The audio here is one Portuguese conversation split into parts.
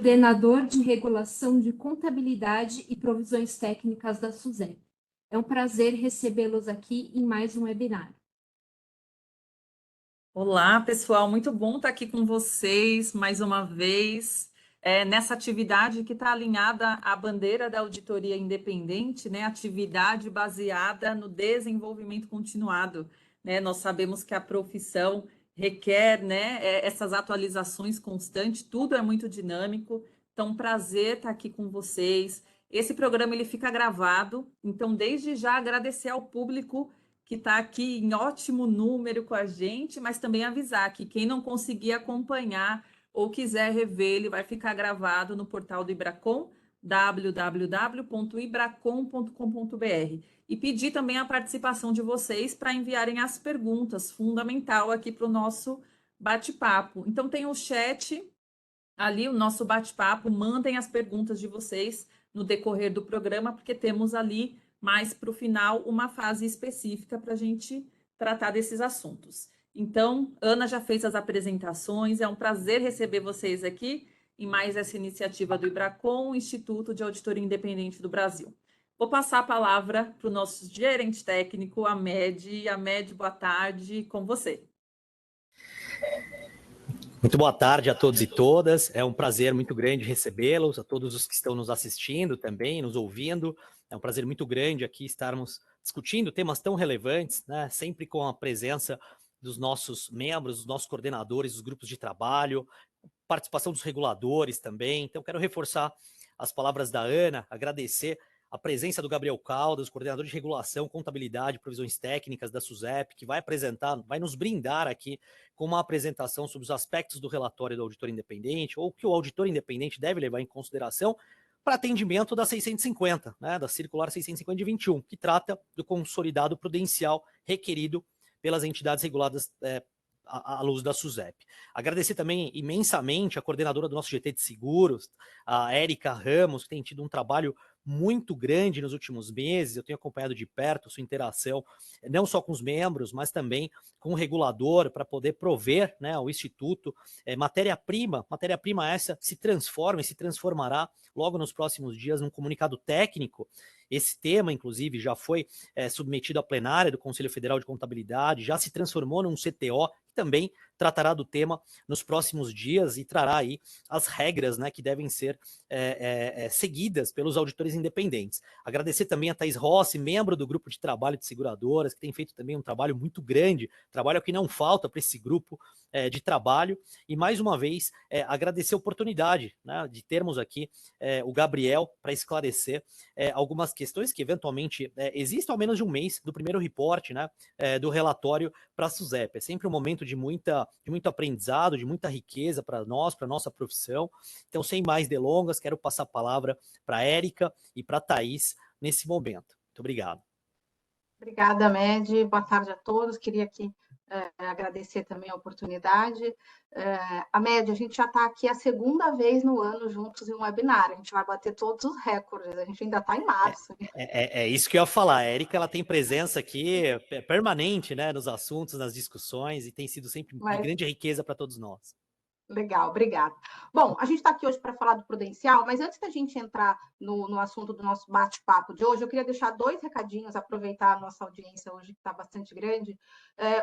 coordenador de regulação de contabilidade e provisões técnicas da SUSEP. É um prazer recebê-los aqui em mais um webinar. Olá, pessoal, muito bom estar aqui com vocês mais uma vez, nessa atividade que está alinhada à bandeira da auditoria independente, né? Atividade baseada no desenvolvimento continuado, né? Nós sabemos que a profissão requer, né, essas atualizações constantes, tudo é muito dinâmico, então prazer estar aqui com vocês. Esse programa ele fica gravado, então desde já agradecer ao público que está aqui em ótimo número com a gente, mas também avisar que quem não conseguir acompanhar ou quiser rever, ele vai ficar gravado no portal do Ibracon, www.ibracon.com.br. E pedir também a participação de vocês para enviarem as perguntas, fundamental aqui para o nosso bate-papo. Então tem o chat ali, o nosso bate-papo, mandem as perguntas de vocês no decorrer do programa, porque temos ali mais para o final uma fase específica para a gente tratar desses assuntos. Então, Ana já fez as apresentações, é um prazer receber vocês aqui em mais essa iniciativa do Ibracon, Instituto de Auditoria Independente do Brasil. Vou passar a palavra para o nosso gerente técnico, Amed. Amed, boa tarde, com você. Muito boa tarde a todos e todas, é um prazer muito grande recebê-los, a todos os que estão nos assistindo também, nos ouvindo, é um prazer muito grande aqui estarmos discutindo temas tão relevantes, né? Sempre com a presença dos nossos membros, dos nossos coordenadores, dos grupos de trabalho, participação dos reguladores também. Então quero reforçar as palavras da Ana, agradecer a presença do Gabriel Caldas, coordenador de regulação, contabilidade, provisões técnicas da SUSEP, que vai apresentar, vai nos brindar aqui com uma apresentação sobre os aspectos do relatório do auditor independente, ou que o auditor independente deve levar em consideração para atendimento da 650, né, da circular 650 de 21, que trata do consolidado prudencial requerido pelas entidades reguladas à luz da SUSEP. Agradecer também imensamente a coordenadora do nosso GT de Seguros, a Érica Ramos, que tem tido um trabalho muito grande nos últimos meses. Eu tenho acompanhado de perto a sua interação, não só com os membros, mas também com o regulador, para poder prover, né, ao Instituto matéria-prima essa que se transforma e se transformará logo nos próximos dias num comunicado técnico. Esse tema, inclusive, já foi submetido à plenária do Conselho Federal de Contabilidade, já se transformou num CTO, que também tratará do tema nos próximos dias e trará aí as regras, né, que devem ser seguidas pelos auditores independentes. Agradecer também a Thaís Rossi, membro do grupo de trabalho de seguradoras, que tem feito também um trabalho muito grande, trabalho que não falta para esse grupo de trabalho, e mais uma vez agradecer a oportunidade, né, de termos aqui o Gabriel para esclarecer algumas questões que eventualmente existem ao menos de um mês do primeiro report, né, do relatório para a SUSEP. É sempre um momento de muito aprendizado, de muita riqueza para nós, para a nossa profissão. Então, sem mais delongas, quero passar a palavra para a Érica e para a Thaís nesse momento. Muito obrigado. Obrigada, Med. Boa tarde a todos. Queria aqui agradecer também a oportunidade. A Med, a gente já está aqui a segunda vez no ano juntos em um webinar. A gente vai bater todos os recordes. A gente ainda está em março. É isso que eu ia falar. A Érica, ela tem presença aqui permanente, né, nos assuntos, nas discussões, e tem sido sempre de grande riqueza para todos nós. Legal, obrigada. Bom, a gente está aqui hoje para falar do prudencial, mas antes da gente entrar no assunto do nosso bate-papo de hoje, eu queria deixar dois recadinhos, aproveitar a nossa audiência hoje, que está bastante grande.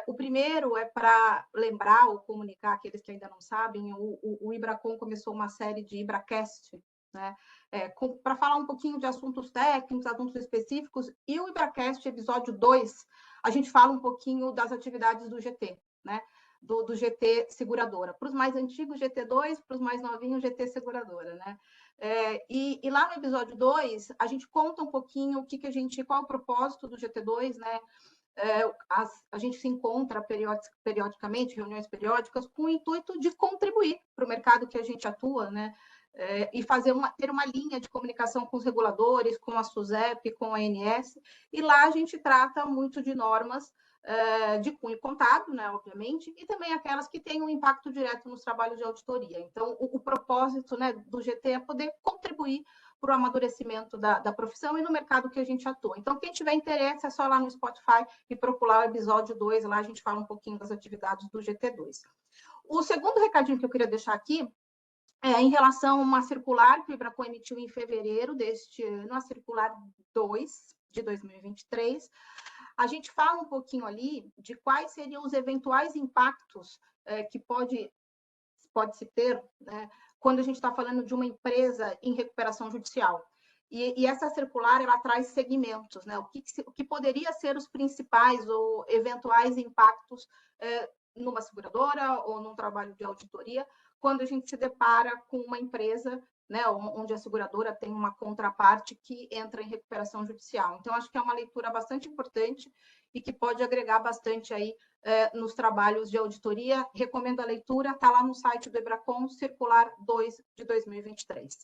O primeiro é para lembrar ou comunicar aqueles que ainda não sabem, o Ibracon começou uma série de Ibracast, né, para falar um pouquinho de assuntos técnicos, assuntos específicos, e o Ibracast, episódio 2, a gente fala um pouquinho das atividades do GT, né? Do GT Seguradora. Para os mais antigos, GT2, para os mais novinhos, GT Seguradora, né? E lá no episódio 2, a gente conta um pouquinho qual é o propósito do GT2, né? A gente se encontra periodicamente, reuniões periódicas, com o intuito de contribuir para o mercado que a gente atua, né? E ter uma linha de comunicação com os reguladores, com a SUSEP, com a ANS, e lá a gente trata muito de normas de cunho contábil, né, obviamente, e também aquelas que têm um impacto direto nos trabalhos de auditoria. Então, o propósito, né, do GT é poder contribuir para o amadurecimento da profissão e no mercado que a gente atua. Então, quem tiver interesse, é só lá no Spotify e procurar o episódio 2, lá a gente fala um pouquinho das atividades do GT2. O segundo recadinho que eu queria deixar aqui em relação a uma circular que o IBRACON emitiu em fevereiro deste ano, a circular 2 de 2023, a gente fala um pouquinho ali de quais seriam os eventuais impactos que pode-se ter, né, quando a gente está falando de uma empresa em recuperação judicial. E essa circular, ela traz segmentos, né? O que poderia ser os principais ou eventuais impactos numa seguradora ou num trabalho de auditoria, quando a gente se depara com uma empresa, né, onde a seguradora tem uma contraparte que entra em recuperação judicial. Então, acho que é uma leitura bastante importante e que pode agregar bastante aí nos trabalhos de auditoria. Recomendo a leitura, está lá no site do IBRACON, Circular 2 de 2023.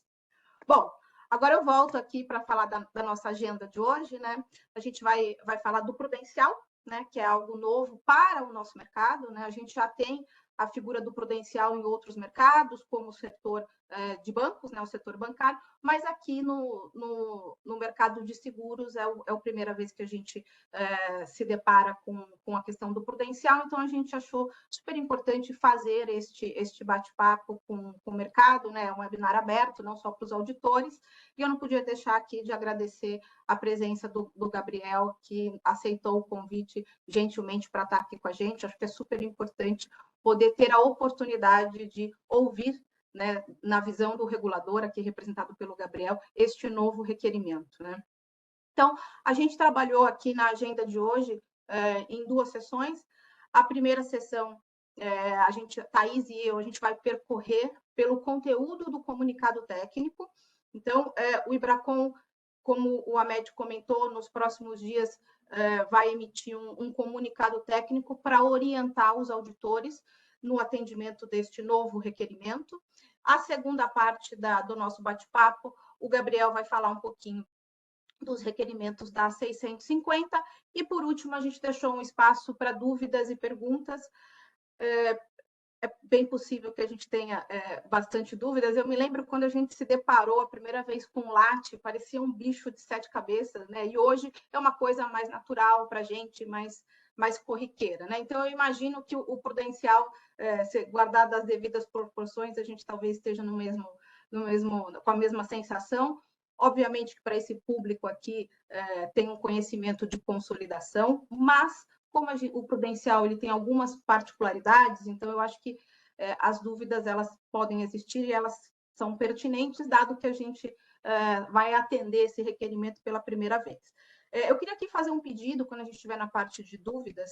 Bom, agora eu volto aqui para falar da nossa agenda de hoje, né? A gente vai falar do prudencial, né, que é algo novo para o nosso mercado, né? A gente já tem a figura do prudencial em outros mercados, como o setor de bancos, né, o setor bancário, mas aqui no mercado de seguros é a primeira vez que a gente se depara com a questão do prudencial, então a gente achou super importante fazer este bate-papo com o mercado, né, um webinar aberto, não só para os auditores, e eu não podia deixar aqui de agradecer a presença do Gabriel, que aceitou o convite gentilmente para estar aqui com a gente. Acho que é super importante poder ter a oportunidade de ouvir, né, na visão do regulador, aqui representado pelo Gabriel, este novo requerimento, né? Então, a gente trabalhou aqui na agenda de hoje em 2 sessões. A primeira sessão, Thaís e eu, a gente vai percorrer pelo conteúdo do comunicado técnico. Então, o IBRACON, como o Hamed comentou, nos próximos dias vai emitir um comunicado técnico para orientar os auditores no atendimento deste novo requerimento. A segunda parte do nosso bate-papo, o Gabriel vai falar um pouquinho dos requerimentos da 650, e por último a gente deixou um espaço para dúvidas e perguntas. É bem possível que a gente tenha bastante dúvidas. Eu me lembro quando a gente se deparou a primeira vez com o LAT, parecia um bicho de 7 cabeças, né? E hoje é uma coisa mais natural para a gente, mais corriqueira, né? Então, eu imagino que o prudencial, guardado as devidas proporções, a gente talvez esteja com a mesma sensação. Obviamente que para esse público aqui tem um conhecimento de consolidação, mas como o prudencial ele tem algumas particularidades, então eu acho que as dúvidas elas podem existir e elas são pertinentes, dado que a gente vai atender esse requerimento pela primeira vez. Eu queria aqui fazer um pedido, quando a gente estiver na parte de dúvidas,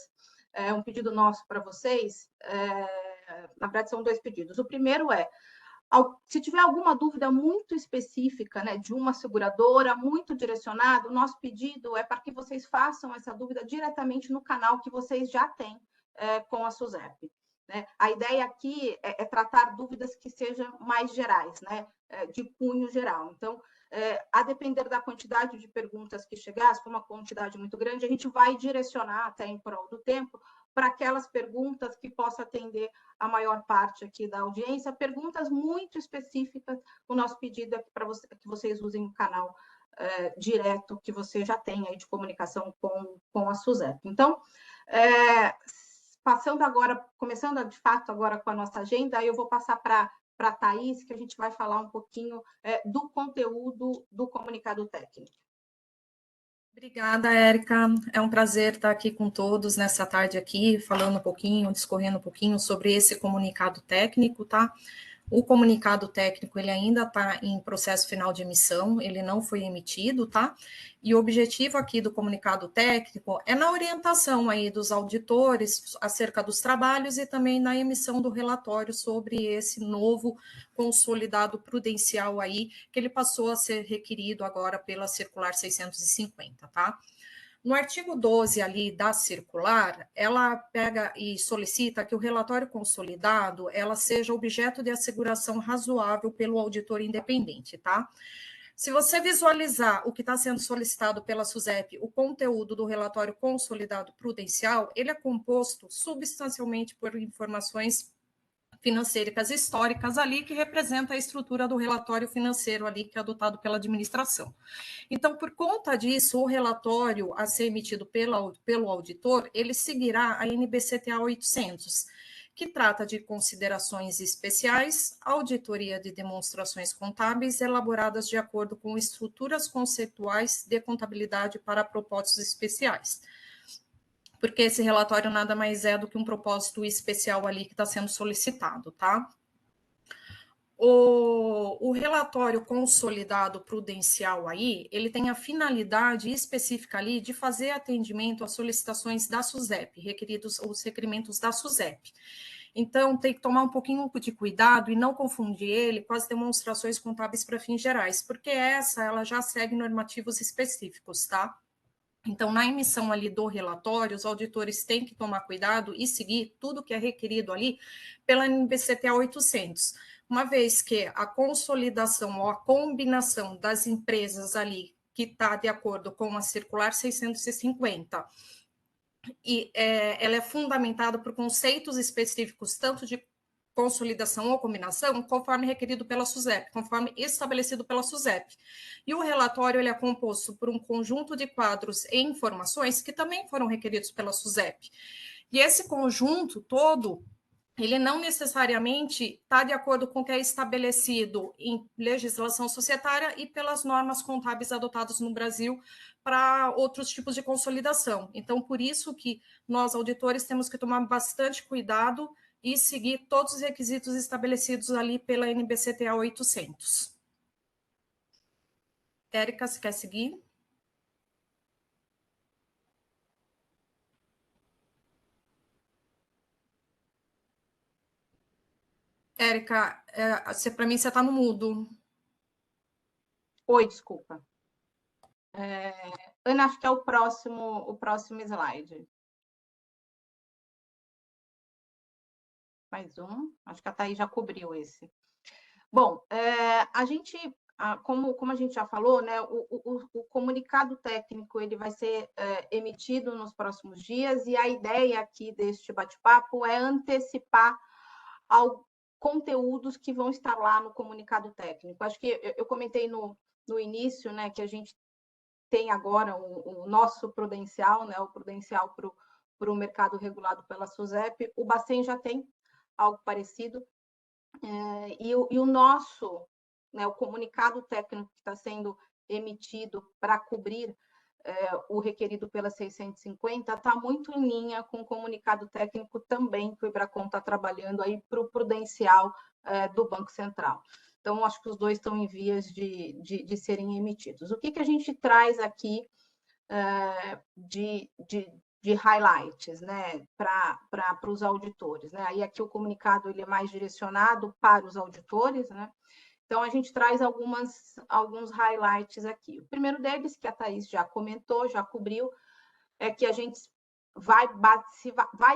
um pedido nosso para vocês. Na verdade, são 2 pedidos. O primeiro se tiver alguma dúvida muito específica, né, de uma seguradora, muito direcionada, o nosso pedido é para que vocês façam essa dúvida diretamente no canal que vocês já têm com a SUSEP, né? A ideia aqui é tratar dúvidas que sejam mais gerais, né, de cunho geral. Então, a depender da quantidade de perguntas que chegar, se for uma quantidade muito grande, a gente vai direcionar, até em prol do tempo, para aquelas perguntas que possa atender a maior parte aqui da audiência, perguntas muito específicas. O nosso pedido é que vocês usem o canal direto que você já tem aí de comunicação com a SUSEP. Então, começando de fato agora com a nossa agenda, eu vou passar para a Thaís, que a gente vai falar um pouquinho do conteúdo do comunicado técnico. Obrigada, Érica. É um prazer estar aqui com todos nessa tarde aqui, falando um pouquinho, discorrendo um pouquinho sobre esse comunicado técnico, tá? O comunicado técnico, ele ainda está em processo final de emissão, ele não foi emitido, tá? E o objetivo aqui do comunicado técnico é na orientação aí dos auditores acerca dos trabalhos e também na emissão do relatório sobre esse novo consolidado prudencial aí, que ele passou a ser requerido agora pela circular 650, tá? No artigo 12 ali da circular, ela pega e solicita que o relatório consolidado ela seja objeto de asseguração razoável pelo auditor independente, tá? Se você visualizar o que está sendo solicitado pela SUSEP, o conteúdo do relatório consolidado prudencial, ele é composto substancialmente por informações financeiras históricas ali, que representa a estrutura do relatório financeiro ali, que é adotado pela administração. Então, por conta disso, o relatório a ser emitido pelo auditor, ele seguirá a NBCTA 800, que trata de considerações especiais, auditoria de demonstrações contábeis elaboradas de acordo com estruturas conceituais de contabilidade para propósitos especiais. Porque esse relatório nada mais é do que um propósito especial ali que está sendo solicitado, tá? O relatório consolidado prudencial aí, ele tem a finalidade específica ali de fazer atendimento às solicitações da SUSEP, os requerimentos da SUSEP. Então, tem que tomar um pouquinho de cuidado e não confundir ele com as demonstrações contábeis para fins gerais, porque ela já segue normativos específicos, tá? Então, na emissão ali do relatório, os auditores têm que tomar cuidado e seguir tudo que é requerido ali pela NBCTA 800, uma vez que a consolidação ou a combinação das empresas ali que está de acordo com a circular 650 e ela é fundamentada por conceitos específicos, tanto de consolidação ou combinação, conforme requerido pela SUSEP, conforme estabelecido pela SUSEP. E o relatório ele é composto por um conjunto de quadros e informações que também foram requeridos pela SUSEP. E esse conjunto todo, ele não necessariamente está de acordo com o que é estabelecido em legislação societária e pelas normas contábeis adotadas no Brasil para outros tipos de consolidação. Então, por isso que nós, auditores, temos que tomar bastante cuidado e seguir todos os requisitos estabelecidos ali pela NBCTA 800. Érica, você quer seguir? Érica, para mim você está no mudo. Oi, desculpa. Ana, acho que é o próximo slide. Mais um. Acho que a Thaís já cobriu esse. Bom, a gente, como a gente já falou, né, o comunicado técnico ele vai ser emitido nos próximos dias e a ideia aqui deste bate-papo é antecipar conteúdos que vão estar lá no comunicado técnico. Acho que eu comentei no início, né, que a gente tem agora o nosso prudencial, né, o prudencial para o mercado regulado pela SUSEP. O Bacen já tem algo parecido. E o nosso, né, o comunicado técnico que está sendo emitido para cobrir o requerido pela 650 está muito em linha com o comunicado técnico também que o Ibracon está trabalhando aí para o prudencial do Banco Central. Então, acho que os dois estão em vias de serem emitidos. O que a gente traz aqui de highlights, né, para os auditores, né? Aí aqui o comunicado ele é mais direcionado para os auditores, né? Então a gente traz alguns highlights aqui. O primeiro deles, que a Thaís já comentou, já cobriu, é que a gente vai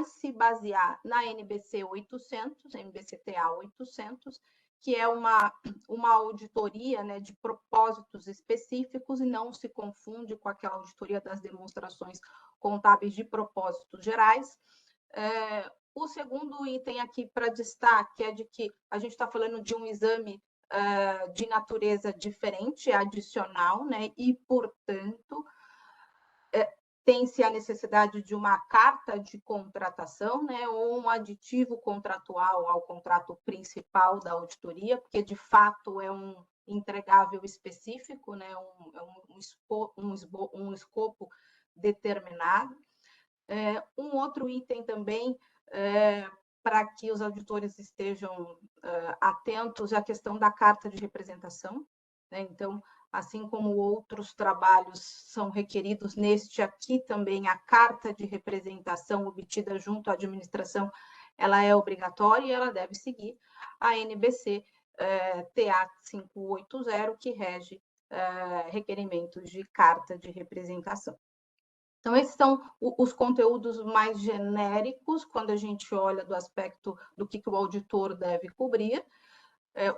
se basear na NBC 800, NBCTA 800, que é uma auditoria, né, de propósitos específicos e não se confunde com aquela auditoria das demonstrações contábeis de propósitos gerais. O segundo item aqui para destaque é de que a gente está falando de um exame de natureza diferente, adicional, né, e, portanto, tem-se a necessidade de uma carta de contratação, né, ou um aditivo contratual ao contrato principal da auditoria, porque, de fato, é um entregável específico, né, um escopo determinado. Um outro item também, para que os auditores estejam atentos, é a questão da carta de representação, né? Então, assim como outros trabalhos são requeridos, neste aqui também a carta de representação obtida junto à administração, ela é obrigatória e ela deve seguir a NBC TA 580, que rege requerimentos de carta de representação. Então, esses são os conteúdos mais genéricos, quando a gente olha do aspecto do que o auditor deve cobrir.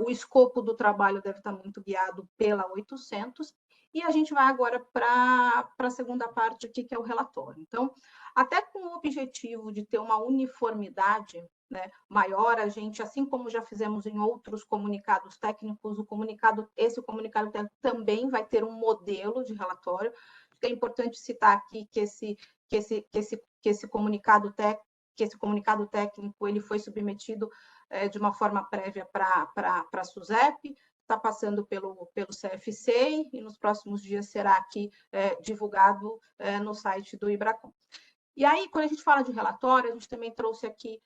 O escopo do trabalho deve estar muito guiado pela 800, e a gente vai agora para a segunda parte aqui, que é o relatório. Então, até com o objetivo de ter uma uniformidade, né, maior, a gente, assim como já fizemos em outros comunicados técnicos, esse comunicado técnico também vai ter um modelo de relatório. É importante citar aqui que esse comunicado que esse comunicado técnico ele foi submetido de uma forma prévia para a SUSEP, está passando pelo CFC e nos próximos dias será aqui divulgado no site do IBRACON. E aí, quando a gente fala de relatório, a gente também trouxe aqui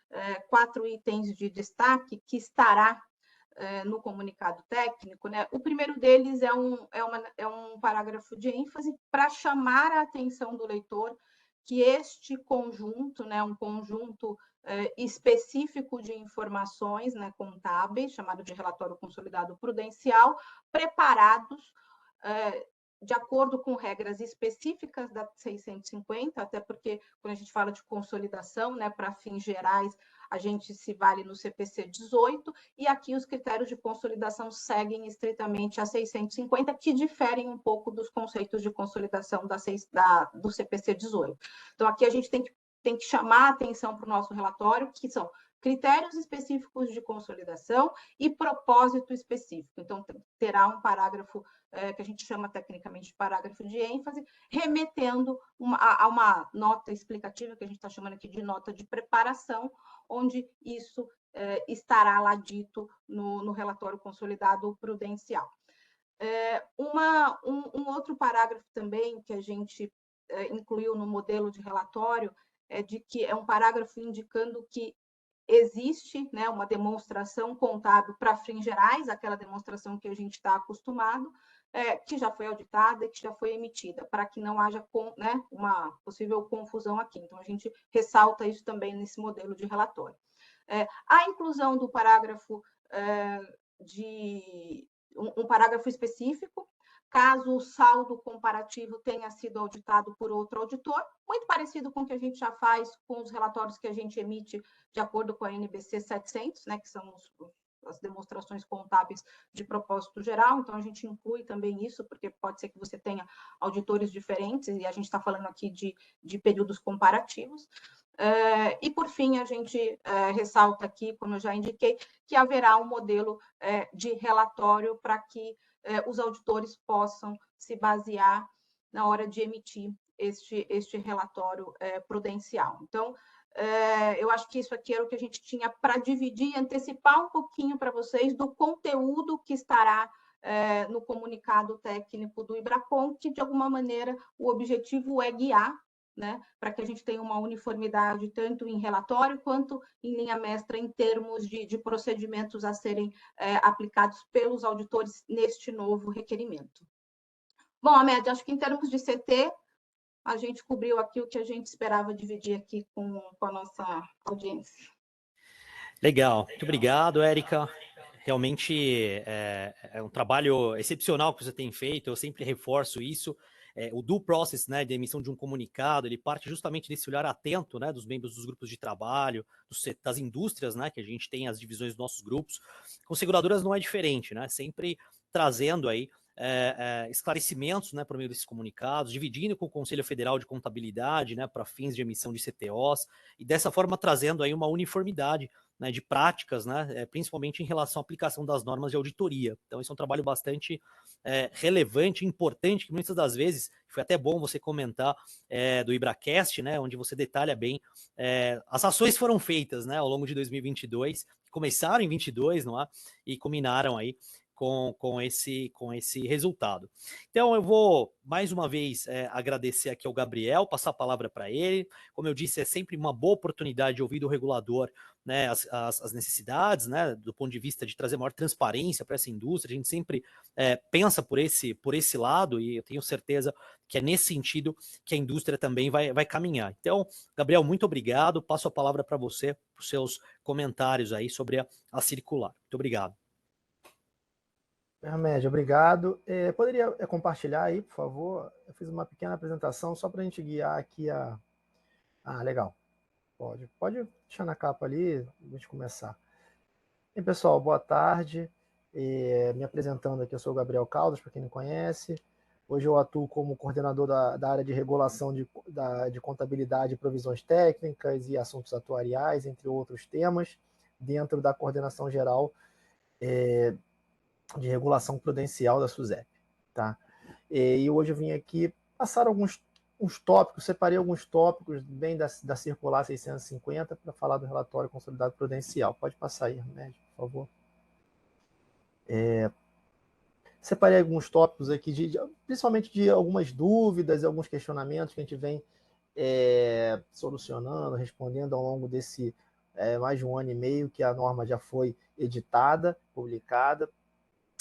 4 itens de destaque que estará no comunicado técnico, né? O primeiro deles é um parágrafo de ênfase para chamar a atenção do leitor que este conjunto, né, um conjunto específico de informações, né, contábeis, chamado de relatório consolidado prudencial, preparados de acordo com regras específicas da 650, até porque quando a gente fala de consolidação, né, para fins gerais, a gente se vale no CPC 18, e aqui os critérios de consolidação seguem estritamente a 650, que diferem um pouco dos conceitos de consolidação do CPC 18. Então, aqui a gente tem que chamar a atenção para o nosso relatório, que são critérios específicos de consolidação e propósito específico. Então, terá um parágrafo que a gente chama tecnicamente de parágrafo de ênfase, remetendo a uma nota explicativa, que a gente está chamando aqui de nota de preparação, onde isso estará lá dito no relatório consolidado prudencial. Um outro parágrafo também que a gente incluiu no modelo de relatório é um parágrafo indicando que existe, né, uma demonstração contábil para fins gerais, aquela demonstração que a gente está acostumado, que já foi auditada e que já foi emitida, para que não haja né, uma possível confusão aqui. Então, a gente ressalta isso também nesse modelo de relatório. A inclusão do parágrafo um parágrafo específico, caso o saldo comparativo tenha sido auditado por outro auditor, muito parecido com o que a gente já faz com os relatórios que a gente emite de acordo com a NBC 700, né, que são as demonstrações contábeis de propósito geral. Então, a gente inclui também isso, porque pode ser que você tenha auditores diferentes, e a gente está falando aqui de períodos comparativos. E, por fim, a gente ressalta aqui, como eu já indiquei, que haverá um modelo de relatório para que os auditores possam se basear na hora de emitir este relatório prudencial. Então, eu acho que isso aqui era o que a gente tinha para dividir e antecipar um pouquinho para vocês do conteúdo que estará no comunicado técnico do IBRACON, que, de alguma maneira, o objetivo é guiar, né, para que a gente tenha uma uniformidade tanto em relatório quanto em linha mestra em termos de procedimentos a serem aplicados pelos auditores neste novo requerimento. Bom, Amédia, acho que em termos de CT, a gente cobriu aqui o que a gente esperava dividir aqui com a nossa audiência. Legal, muito obrigado, Érica. Realmente é um trabalho excepcional que você tem feito, eu sempre reforço isso. O due process, né, de emissão de um comunicado, ele parte justamente desse olhar atento, né, dos membros dos grupos de trabalho, das indústrias, né, que a gente tem as divisões dos nossos grupos. Com seguradoras não é diferente, né, sempre trazendo aí esclarecimentos, né, por meio desses comunicados, dividindo com o Conselho Federal de Contabilidade, né, para fins de emissão de CTOs, e dessa forma trazendo aí uma uniformidade, né, de práticas, né, principalmente em relação à aplicação das normas de auditoria. Então, esse é um trabalho bastante relevante, importante, que muitas das vezes, foi até bom você comentar do IBRACast, né, onde você detalha bem as ações que foram feitas, né, ao longo de 2022, começaram em 22, não é? E culminaram aí com esse resultado. Então, eu vou, mais uma vez, agradecer aqui ao Gabriel, passar a palavra para ele. Como eu disse, é sempre uma boa oportunidade de ouvir do regulador, né, as necessidades, né, do ponto de vista de trazer maior transparência para essa indústria. A gente sempre pensa por esse lado, e eu tenho certeza que é nesse sentido que a indústria também vai caminhar. Então, Gabriel, muito obrigado. Passo a palavra para você, para os seus comentários aí sobre a circular. Muito obrigado. Média, obrigado. Poderia compartilhar aí, por favor? Eu fiz uma pequena apresentação só para a gente guiar aqui a... Ah, legal. Pode deixar na capa ali, a gente começar. E pessoal, boa tarde. Me apresentando aqui, eu sou o Gabriel Caldas, para quem não conhece. Hoje eu atuo como coordenador da área de regulação de contabilidade e provisões técnicas e assuntos atuariais, entre outros temas, dentro da coordenação geral de regulação prudencial da SUSEP, tá? E hoje eu vim aqui passar alguns uns tópicos, separei alguns tópicos bem da circular 650 para falar do relatório consolidado prudencial. Pode passar aí, Remédio, por favor. Separei alguns tópicos aqui, principalmente de algumas dúvidas e alguns questionamentos que a gente vem solucionando, respondendo ao longo desse mais de 1 ano e meio que a norma já foi editada, publicada,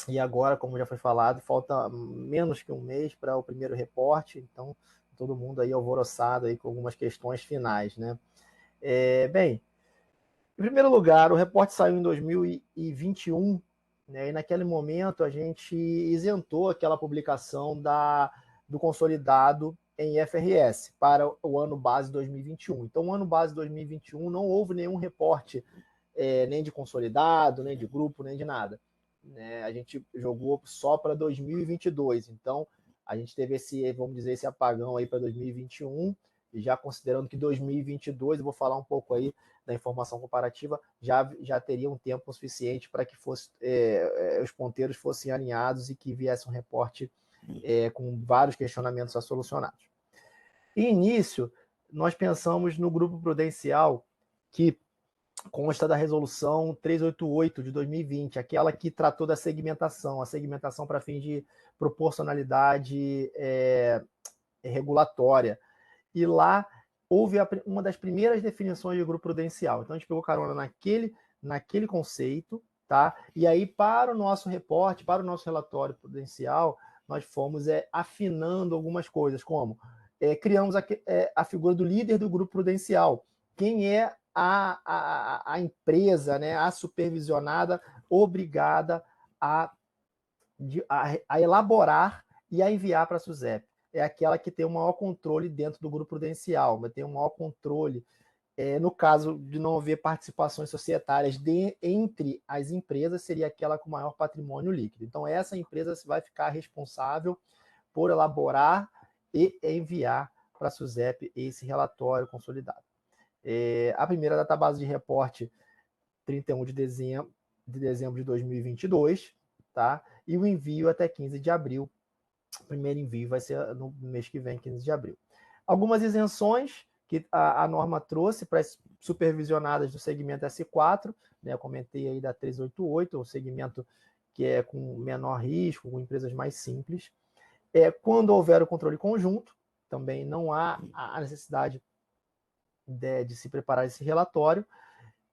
e agora, como já foi falado, falta menos que um mês para o primeiro reporte, então todo mundo aí alvoroçado aí com algumas questões finais, né? Bem, em primeiro lugar, o reporte saiu em 2021, né, e naquele momento a gente isentou aquela publicação do consolidado em IFRS para o ano base 2021. Então, o ano base 2021 não houve nenhum reporte nem de consolidado, nem de grupo, nem de nada. Né? A gente jogou só para 2022. Então, a gente teve esse, vamos dizer, esse apagão aí para 2021, e já considerando que 2022, eu vou falar um pouco aí da informação comparativa, já teria um tempo suficiente para que os ponteiros fossem alinhados e que viesse um reporte com vários questionamentos a solucionados. E início, nós pensamos no grupo prudencial que consta da resolução 388 de 2020, aquela que tratou da segmentação, a segmentação para fins de proporcionalidade regulatória. E lá houve uma das primeiras definições de grupo prudencial. Então a gente pegou carona naquele conceito, tá? E aí para o nosso reporte, para o nosso relatório prudencial, nós fomos afinando algumas coisas, como criamos a figura do líder do grupo prudencial. Quem é a empresa, né, a supervisionada, obrigada a elaborar e a enviar para a SUSEP. É aquela que tem o maior controle dentro do grupo prudencial, mas tem o maior controle, no caso de não haver participações societárias entre as empresas, seria aquela com maior patrimônio líquido. Então, essa empresa vai ficar responsável por elaborar e enviar para a SUSEP esse relatório consolidado. A primeira database de reporte, 31 de dezembro de 2022, tá? E o envio até 15 de abril. O primeiro envio vai ser no mês que vem, 15 de abril. Algumas isenções que a norma trouxe para as supervisionadas do segmento S4, né? Eu comentei aí da 388, o segmento que é com menor risco, com empresas mais simples. Quando houver o controle conjunto, também não há a necessidade de se preparar esse relatório.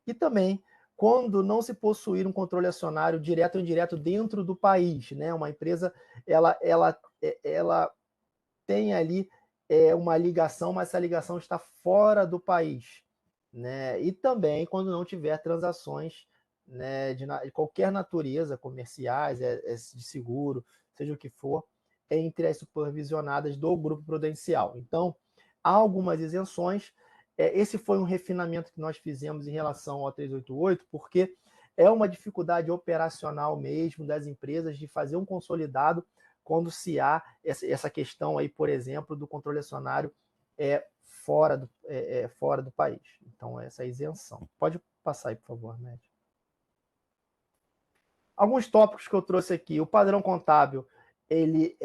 E também quando não se possuir um controle acionário direto ou indireto dentro do país, né? Uma empresa ela tem ali uma ligação, mas essa ligação está fora do país, né? E também quando não tiver transações, né, de qualquer natureza, comerciais, de seguro, seja o que for, entre as supervisionadas do grupo prudencial. Então, há algumas isenções. Esse foi um refinamento que nós fizemos em relação ao 388, porque é uma dificuldade operacional mesmo das empresas de fazer um consolidado quando se há essa questão aí, por exemplo, do controle acionário fora do país. Então, essa isenção. Pode passar aí, por favor, Médio. Alguns tópicos que eu trouxe aqui. O padrão contábil, ele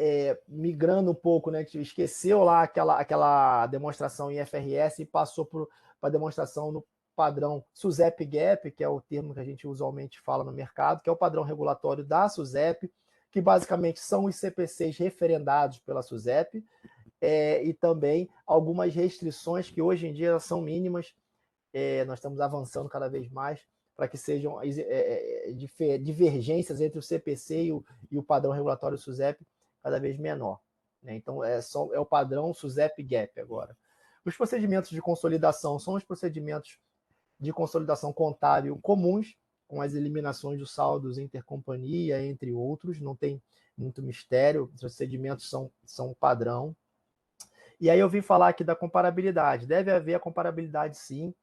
migrando um pouco, né, esqueceu lá aquela demonstração em IFRS e passou para a demonstração no padrão SUSEP GAP, que é o termo que a gente usualmente fala no mercado, que é o padrão regulatório da SUSEP, que basicamente são os CPCs referendados pela SUSEP, e também algumas restrições que hoje em dia são mínimas. Nós estamos avançando cada vez mais para que sejam divergências entre o CPC e o padrão regulatório SUSEP cada vez menor. Né? Então, é o padrão SUSEP GAP agora. Os procedimentos de consolidação são os procedimentos de consolidação contábil comuns, com as eliminações dos saldos intercompanhia, entre outros, não tem muito mistério, os procedimentos são padrão. E aí eu vim falar aqui da comparabilidade. Deve haver a comparabilidade, sim,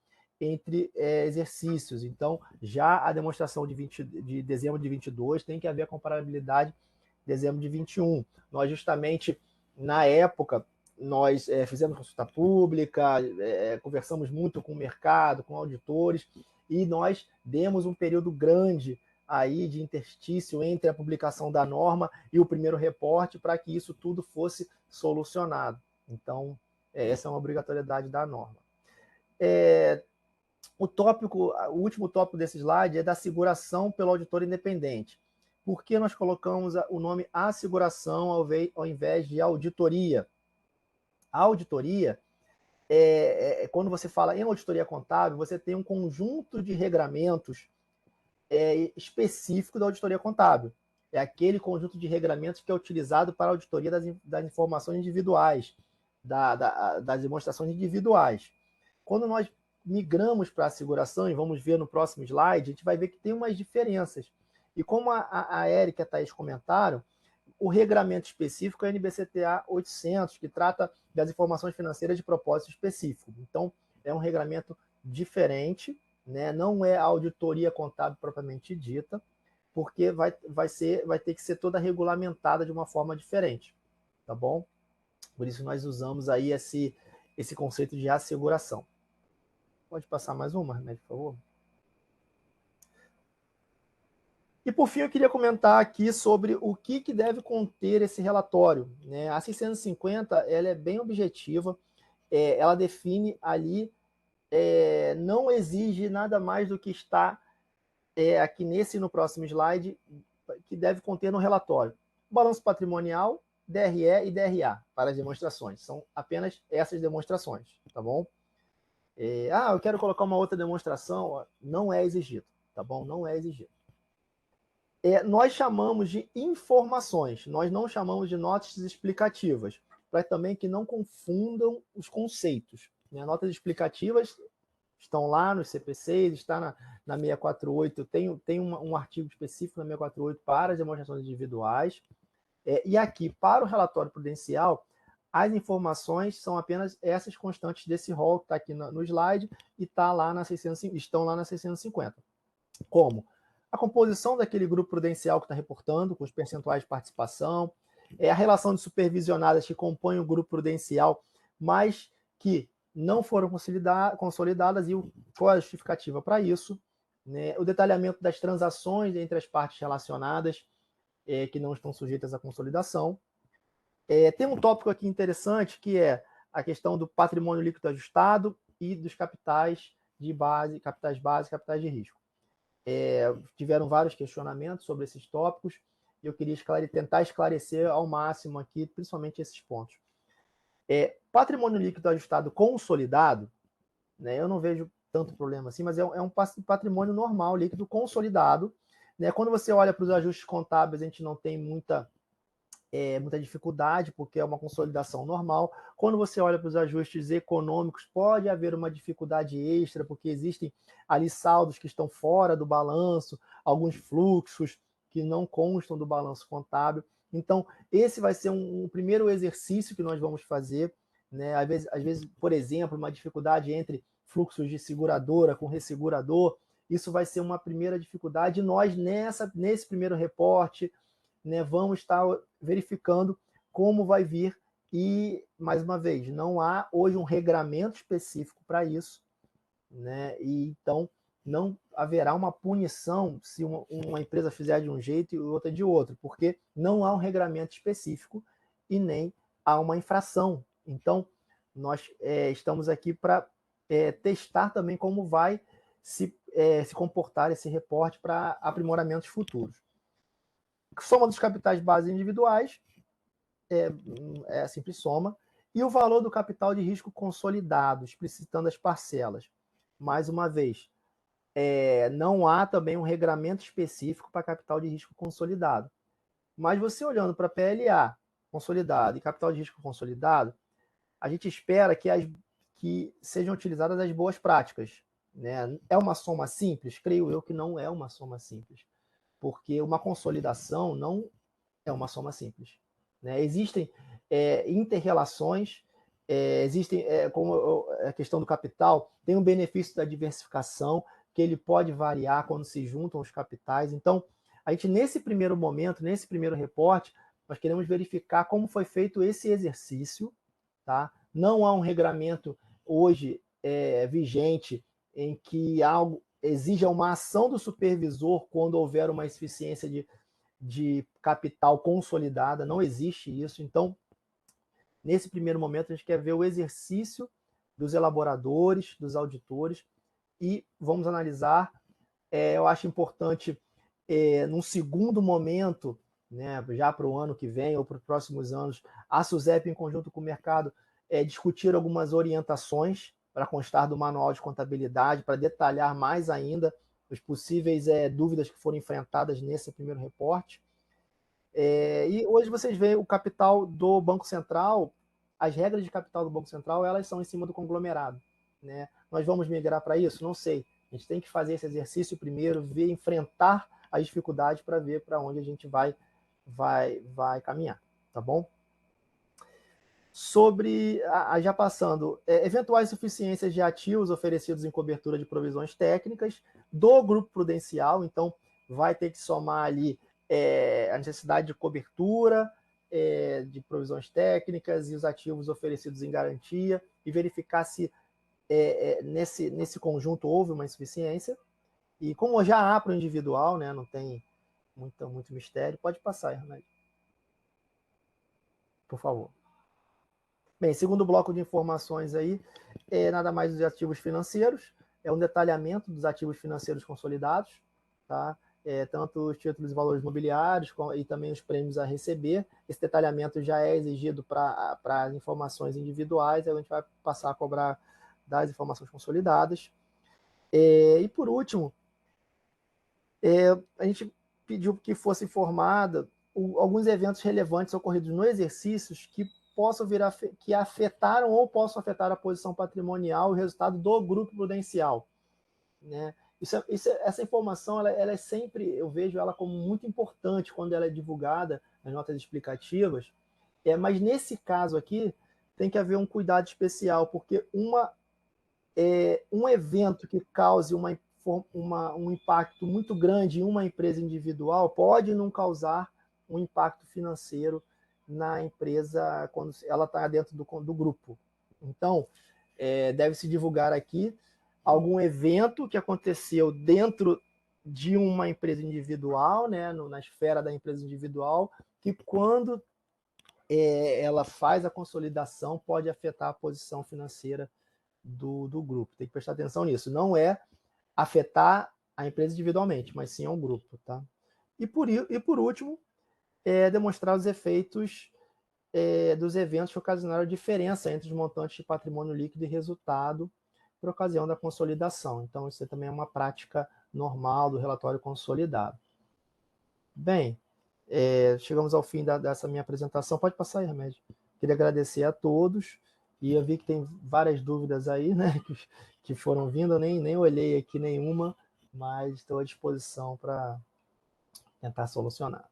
entre exercícios. Então, já a demonstração de dezembro de 22 tem que haver a comparabilidade de dezembro de 21. Nós, justamente, na época, nós fizemos consulta pública, conversamos muito com o mercado, com auditores, e nós demos um período grande aí de interstício entre a publicação da norma e o primeiro reporte para que isso tudo fosse solucionado. Então, Essa é uma obrigatoriedade da norma. O último tópico desse slide é da asseguração pelo auditor independente. Por que nós colocamos o nome asseguração ao invés de auditoria? A auditoria, quando você fala em auditoria contábil, você tem um conjunto de regramentos específico da auditoria contábil. É aquele conjunto de regramentos que é utilizado para a auditoria das informações individuais, das demonstrações individuais. Quando nós migramos para a asseguração, e vamos ver no próximo slide, a gente vai ver que tem umas diferenças. E como a Érica e a Thaís comentaram, o regramento específico é o NBCTA 800, que trata das informações financeiras de propósito específico. Então, é um regramento diferente, né? Não é a auditoria contábil propriamente dita, porque vai ter que ser toda regulamentada de uma forma diferente, tá bom? Por isso nós usamos aí esse conceito de asseguração. Pode passar mais uma, Remédio, por favor? E, por fim, eu queria comentar aqui sobre o que deve conter esse relatório, né? A 650 ela é bem objetiva, ela define ali, não exige nada mais do que está aqui nesse e no próximo slide, que deve conter no relatório. Balanço patrimonial, DRE e DRA para as demonstrações. São apenas essas demonstrações, tá bom? Eu quero colocar uma outra demonstração, não é exigido, tá bom? Não é exigido. Nós chamamos de informações, nós não chamamos de notas explicativas, para também que não confundam os conceitos, né? Notas explicativas estão lá nos CPCs, está na 648, tem um artigo específico na 648 para as demonstrações individuais, e aqui, para o relatório prudencial, as informações são apenas essas constantes desse rol que está aqui no slide e estão lá na 650. Como? A composição daquele grupo prudencial que está reportando, com os percentuais de participação, a relação de supervisionadas que compõem o grupo prudencial, mas que não foram consolidadas, e qual é a justificativa para isso, né? O detalhamento das transações entre as partes relacionadas, que não estão sujeitas à consolidação. Tem um tópico aqui interessante, que é a questão do patrimônio líquido ajustado e dos capitais de base, capitais base, capitais de risco. Tiveram vários questionamentos sobre esses tópicos, e eu queria tentar esclarecer ao máximo aqui, principalmente esses pontos. Patrimônio líquido ajustado consolidado, né, eu não vejo tanto problema assim, mas é um patrimônio normal, líquido consolidado, né? Quando você olha para os ajustes contábeis, a gente não tem muita dificuldade, porque é uma consolidação normal. Quando você olha para os ajustes econômicos, pode haver uma dificuldade extra, porque existem ali saldos que estão fora do balanço, alguns fluxos que não constam do balanço contábil. Então, esse vai ser um primeiro exercício que nós vamos fazer, né? Às vezes, por exemplo, uma dificuldade entre fluxos de seguradora com ressegurador, isso vai ser uma primeira dificuldade. Nós, nesse primeiro reporte, né, vamos estar verificando como vai vir, e, mais uma vez, não há hoje um regramento específico para isso, né? E então não haverá uma punição se uma empresa fizer de um jeito e outra de outro, porque não há um regramento específico e nem há uma infração. Então, nós estamos aqui para testar também como vai se comportar esse reporte para aprimoramentos futuros. Soma dos capitais base individuais, a simples soma, e o valor do capital de risco consolidado, explicitando as parcelas. Mais uma vez, não há também um regramento específico para capital de risco consolidado. Mas você olhando para PLA consolidado e capital de risco consolidado, a gente espera que sejam utilizadas as boas práticas, né? É uma soma simples? Creio eu que não é uma soma simples, porque uma consolidação não é uma soma simples, né? Existem inter-relações, como a questão do capital, tem um benefício da diversificação, que ele pode variar quando se juntam os capitais. Então, a gente, nesse primeiro momento, nesse primeiro reporte, nós queremos verificar como foi feito esse exercício, tá? Não há um regramento hoje vigente em que algo exija uma ação do supervisor quando houver uma insuficiência de capital consolidada, não existe isso. Então, nesse primeiro momento, a gente quer ver o exercício dos elaboradores, dos auditores, e vamos analisar. Eu acho importante, num segundo momento, né, já para o ano que vem ou para os próximos anos, a SUSEP, em conjunto com o mercado, discutir algumas orientações para constar do manual de contabilidade, para detalhar mais ainda as possíveis dúvidas que foram enfrentadas nesse primeiro reporte. E hoje vocês veem o capital do Banco Central, as regras de capital do Banco Central, elas são em cima do conglomerado, né? Nós vamos migrar para isso? Não sei. A gente tem que fazer esse exercício primeiro, ver, enfrentar as dificuldades para ver para onde a gente vai caminhar, tá bom? Sobre, já passando, eventuais suficiências de ativos oferecidos em cobertura de provisões técnicas do grupo prudencial, então vai ter que somar ali a necessidade de cobertura de provisões técnicas e os ativos oferecidos em garantia, e verificar se nesse conjunto houve uma insuficiência. E como já há para o individual, né, não tem muito mistério, pode passar, Renato, por favor. Bem, segundo bloco de informações aí, nada mais dos ativos financeiros, é um detalhamento dos ativos financeiros consolidados, tá? Tanto os títulos e valores mobiliários e também os prêmios a receber. Esse detalhamento já é exigido para as informações individuais, aí a gente vai passar a cobrar das informações consolidadas. E por último, a gente pediu que fosse informada alguns eventos relevantes ocorridos no exercício que possam que afetaram ou possam afetar a posição patrimonial e o resultado do grupo prudencial, né? Essa informação ela é sempre, eu vejo ela como muito importante quando ela é divulgada nas notas explicativas, mas nesse caso aqui tem que haver um cuidado especial, porque um evento que cause um impacto muito grande em uma empresa individual pode não causar um impacto financeiro na empresa quando ela está dentro do grupo. Então, deve-se divulgar aqui algum evento que aconteceu dentro de uma empresa individual, né, na esfera da empresa individual, que quando ela faz a consolidação pode afetar a posição financeira do grupo. Tem que prestar atenção nisso. Não é afetar a empresa individualmente, mas sim ao grupo, tá? E por último, demonstrar os efeitos dos eventos que ocasionaram a diferença entre os montantes de patrimônio líquido e resultado por ocasião da consolidação. Então, isso também é uma prática normal do relatório consolidado. Bem, chegamos ao fim dessa minha apresentação. Pode passar aí, Remédio. Queria agradecer a todos. E eu vi que tem várias dúvidas aí, né, que foram vindo. Eu nem olhei aqui nenhuma, mas estou à disposição para tentar solucionar.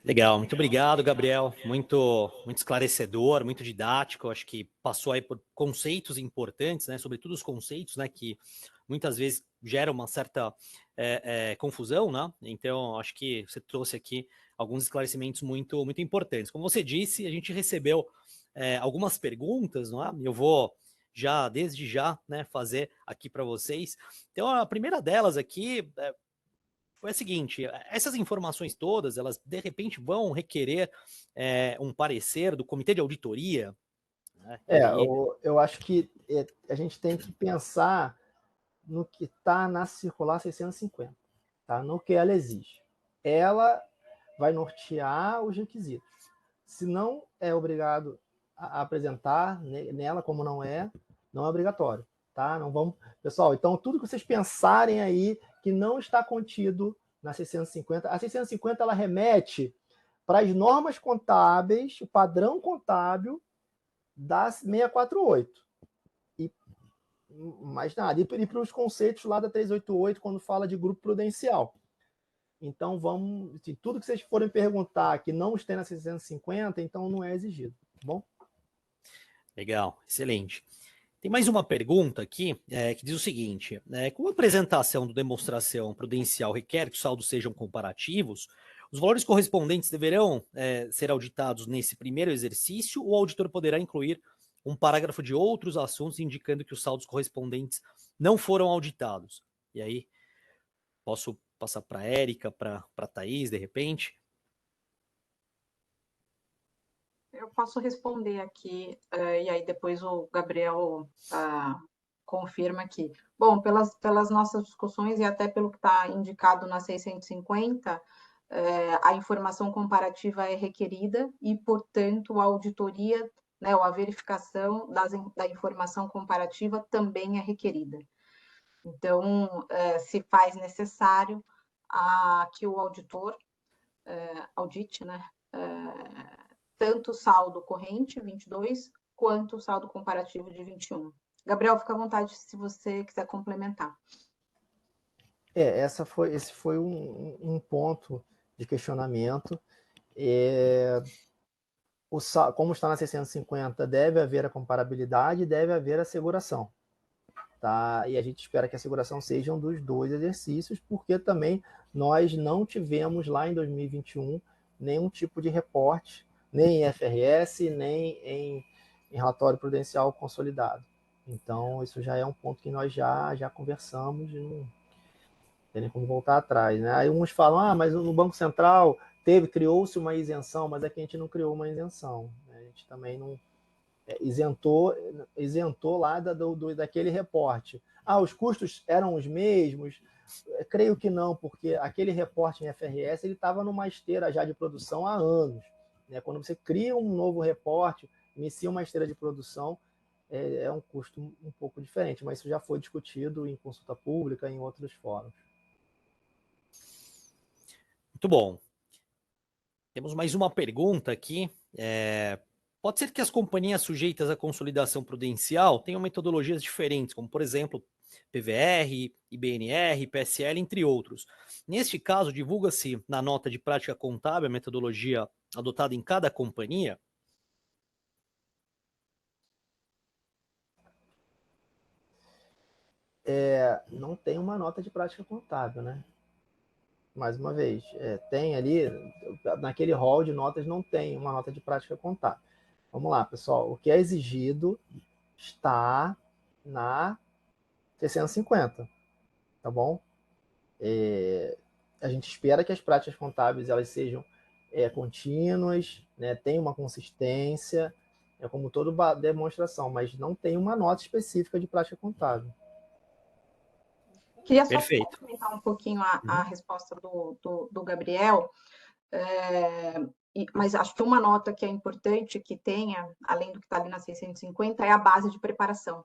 Legal, muito obrigado, Gabriel. Muito esclarecedor, muito didático. Acho que passou aí por conceitos importantes, né? Sobretudo os conceitos, né? Que muitas vezes geram uma certa confusão, né? Então, acho que você trouxe aqui alguns esclarecimentos muito importantes. Como você disse, a gente recebeu algumas perguntas, não é? Eu vou desde já, né? Fazer aqui para vocês. Então, a primeira delas aqui foi a seguinte: essas informações todas, elas de repente vão requerer um parecer do comitê de auditoria, né? Eu acho que a gente tem que pensar no que está na circular 650, tá? No que ela exige. Ela vai nortear os requisitos. Se não é obrigado a apresentar nela, como não é obrigatório, tá? Não vamos, pessoal. Então, tudo que vocês pensarem aí que não está contido na 650, a 650 ela remete para as normas contábeis, o padrão contábil da 648. E mais nada. E para os conceitos lá da 388, quando fala de grupo prudencial. Então, vamos. Se tudo que vocês forem perguntar que não está na 650, então não é exigido, tá bom? Legal, excelente. Tem mais uma pergunta aqui que diz o seguinte: como a apresentação do demonstração prudencial requer que os saldos sejam comparativos, os valores correspondentes deverão ser auditados nesse primeiro exercício, ou o auditor poderá incluir um parágrafo de outros assuntos indicando que os saldos correspondentes não foram auditados? E aí, posso passar para a Érica, para a Thaís, de repente? Eu posso responder aqui, e aí depois o Gabriel confirma aqui. Bom, pelas nossas discussões e até pelo que está indicado na 650, a informação comparativa é requerida e, portanto, a auditoria, né, ou a verificação da informação comparativa também é requerida. Então, se faz necessário que o auditor audite, né, tanto o saldo corrente, 22, quanto o saldo comparativo de 21. Gabriel, fica à vontade se você quiser complementar. Esse foi um ponto de questionamento. Como está na 650, deve haver a comparabilidade e deve haver a seguração. Tá? E a gente espera que a seguração seja um dos dois exercícios, porque também nós não tivemos lá em 2021 nenhum tipo de reporte, nem em FRS, nem em relatório prudencial consolidado. Então, isso já é um ponto que nós já conversamos e não tem como voltar atrás. Né? Aí uns falam, mas no Banco Central criou-se uma isenção, mas aqui a gente não criou uma isenção. Né? A gente também não isentou lá daquele reporte. Os custos eram os mesmos? Creio que não, porque aquele reporte em FRS ele estava numa esteira já de produção há anos. Né? Quando você cria um novo reporte, inicia uma esteira de produção, é um custo um pouco diferente, mas isso já foi discutido em consulta pública e em outros fóruns. Muito bom. Temos mais uma pergunta aqui. Pode ser que as companhias sujeitas à consolidação prudencial tenham metodologias diferentes, como, por exemplo, PVR, IBNR, PSL, entre outros. Neste caso, divulga-se na nota de prática contábil a metodologia adotada em cada companhia? Não tem uma nota de prática contábil, né? Mais uma vez, tem ali, naquele rol de notas não tem uma nota de prática contábil. Vamos lá, pessoal, o que é exigido está na 650, tá bom? A gente espera que as práticas contábeis elas sejam contínuas, né, tenham uma consistência, como toda demonstração, mas não tem uma nota específica de prática contábil. Queria só complementar um pouquinho a resposta do Gabriel, mas acho que uma nota que é importante que tenha, além do que está ali na 650, é a base de preparação.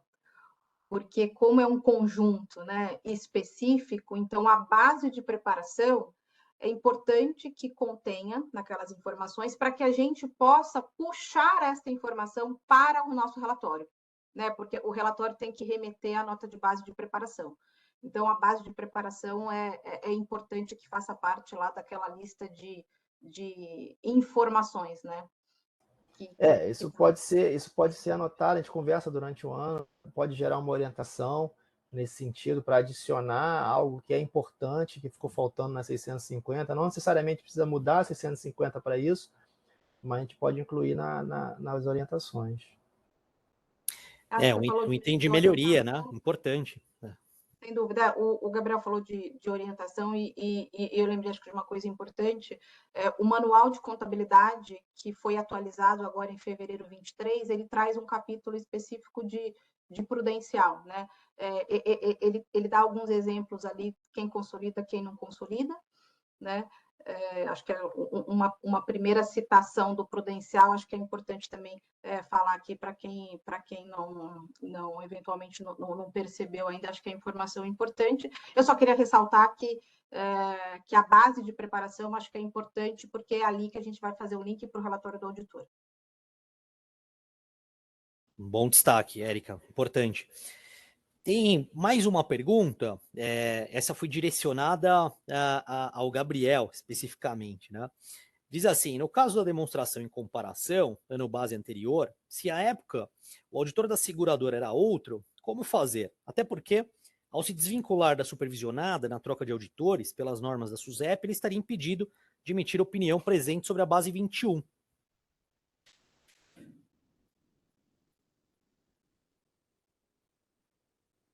Porque como é um conjunto, né, específico, então a base de preparação é importante que contenha naquelas informações para que a gente possa puxar essa informação para o nosso relatório, né? Porque o relatório tem que remeter à nota de base de preparação. Então, a base de preparação é importante que faça parte lá daquela lista de informações, né? Isso pode ser anotado, a gente conversa durante o ano, pode gerar uma orientação nesse sentido para adicionar algo que é importante, que ficou faltando na 650. Não necessariamente precisa mudar a 650 para isso, mas a gente pode incluir nas orientações. Um item de melhoria, né? Importante. Sem dúvida. O Gabriel falou de orientação e eu lembrei, acho que de uma coisa importante. O manual de contabilidade, que foi atualizado agora em fevereiro 23, ele traz um capítulo específico de prudencial, né? Ele dá alguns exemplos ali, quem consolida, quem não consolida, né? Acho que é uma primeira citação do prudencial, acho que é importante também falar aqui para quem não eventualmente não percebeu ainda, acho que é informação importante. Eu só queria ressaltar que a base de preparação acho que é importante, porque é ali que a gente vai fazer o link para o relatório do auditor. Um bom destaque, Érica, importante. Tem mais uma pergunta, essa foi direcionada ao Gabriel, especificamente, né? Diz assim, no caso da demonstração em comparação, ano base anterior, se à época o auditor da seguradora era outro, como fazer? Até porque, ao se desvincular da supervisionada na troca de auditores, pelas normas da SUSEP, ele estaria impedido de emitir opinião presente sobre a base 21.